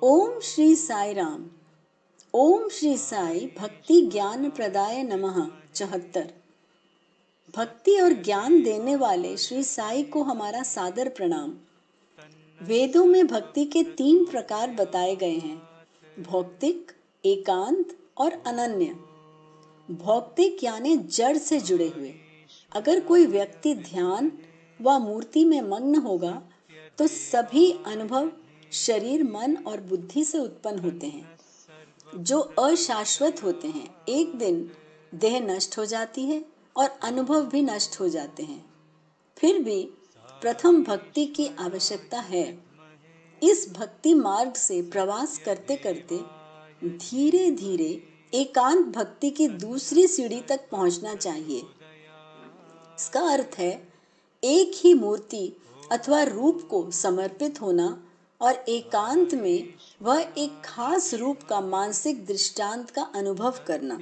ओम श्री साई राम। ओम श्री साई भक्ति ज्ञान प्रदाय नमः। 74। भक्ति और ज्ञान देने वाले श्री साई को हमारा सादर प्रणाम। वेदों में भक्ति के 3 प्रकार बताए गए हैं, भौतिक, एकांत और अनन्य। भौतिक यानी जड़ से जुड़े हुए। अगर कोई व्यक्ति ध्यान व मूर्ति में मग्न होगा तो सभी अनुभव शरीर, मन और बुद्धि से उत्पन्न होते हैं, जो अशाश्वत होते हैं। एक दिन देह नष्ट हो जाती है और अनुभव भी नष्ट हो जाते हैं। फिर भी प्रथम भक्ति की आवश्यकता है। इस भक्ति मार्ग से प्रवास करते करते धीरे धीरे एकांत भक्ति की दूसरी सीढ़ी तक पहुंचना चाहिए। इसका अर्थ है एक ही मूर्ति अथवा रूप को समर्पित होना और एकांत में वह एक खास रूप का मानसिक दृष्टांत का अनुभव करना।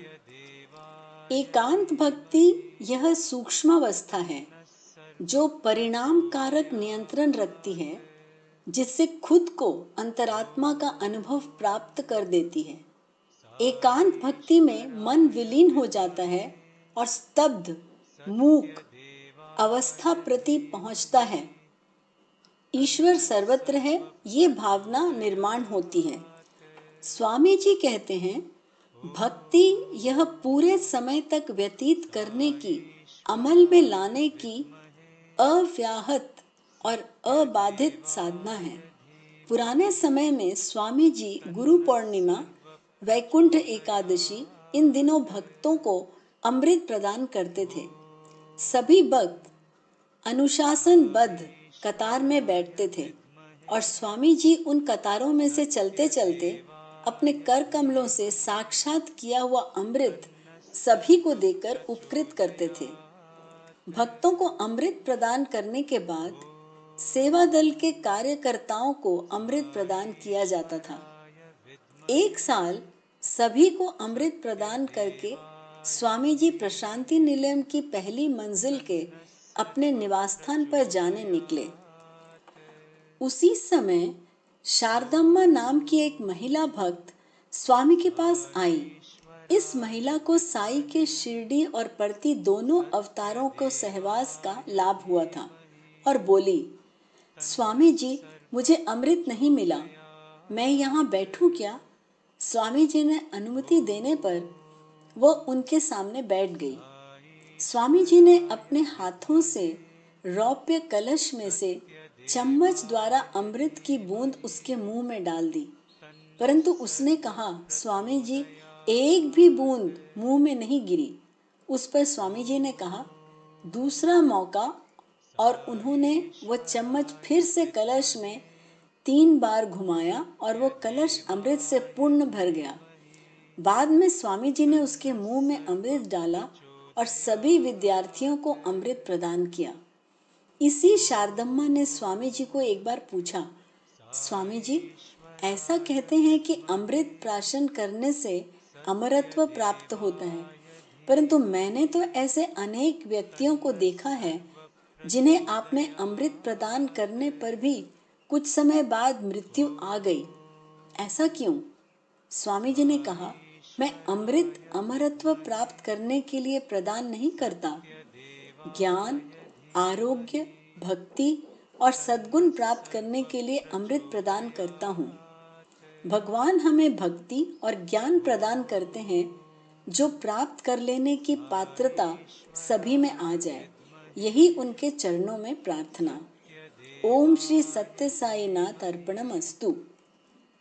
एकांत भक्ति यह सूक्ष्म अवस्था है जो परिणाम कारक नियंत्रण रखती है, जिससे खुद को अंतरात्मा का अनुभव प्राप्त कर देती है। एकांत भक्ति में मन विलीन हो जाता है और स्तब्ध, मूक अवस्था प्रति पहुंचता है। ईश्वर सर्वत्र है, ये भावना निर्माण होती है। स्वामी जी कहते हैं, भक्ति यह पूरे समय तक व्यतीत करने की, अमल में लाने की अव्याहत और अबाधित साधना है। पुराने समय में स्वामी जी गुरु पूर्णिमा, वैकुंठ एकादशी इन दिनों भक्तों को अमृत प्रदान करते थे। सभी भक्त अनुशासनबद्ध कतार में बैठते थे और स्वामी जी उन कतारों में से चलते चलते अपने कर कमलों से साक्षात किया हुआ अमृत सभी को देकर उपकृत करते थे। भक्तों को अमृत प्रदान करने के बाद सेवा दल के कार्यकर्ताओं को अमृत प्रदान किया जाता था। एक साल सभी को अमृत प्रदान करके स्वामी जी प्रशांति निलयम की पहली मंजिल के अपने निवास स्थान पर जाने निकले। उसी समय शारदम्मा नाम की एक महिला भक्त स्वामी के पास आई। इस महिला को साई के शिरडी और परती दोनों अवतारों को सहवास का लाभ हुआ था और बोली, स्वामी जी, मुझे अमृत नहीं मिला, मैं यहाँ बैठूं क्या? स्वामी जी ने अनुमति देने पर वह उनके सामने बैठ गई। स्वामी जी ने अपने हाथों से रौप्य कलश में से चम्मच द्वारा अमृत की बूंद उसके मुंह में डाल दी, परंतु उसने कहा, स्वामी जी, एक भी बूंद मुंह में नहीं गिरी। उस पर स्वामी जी ने कहा, दूसरा मौका, और उन्होंने वह चम्मच फिर से कलश में 3 बार घुमाया और वो कलश अमृत से पूर्ण भर गया। बाद में स्वामी जी ने उसके मुंह में अमृत डाला और सभी विद्यार्थियों को अमृत प्रदान किया। इसी शारदम्मा ने स्वामी जी को एक बार पूछा, स्वामी जी, ऐसा कहते हैं कि अमृत प्राशन करने से अमरत्व प्राप्त होता है, परंतु मैंने तो ऐसे अनेक व्यक्तियों को देखा है जिन्हें आपने अमृत प्रदान करने पर भी कुछ समय बाद मृत्यु आ गई, ऐसा क्यों? स्वामी जी ने कहा, मैं अमृत अमरत्व प्राप्त करने के लिए प्रदान नहीं करता, ज्ञान, आरोग्य, भक्ति और सद्गुण प्राप्त करने के लिए अमृत प्रदान करता हूँ। भगवान हमें भक्ति और ज्ञान प्रदान करते हैं जो प्राप्त कर लेने की पात्रता सभी में आ जाए, यही उनके चरणों में प्रार्थना। ओम श्री सत्य साई नाथ अर्पणमस्तु।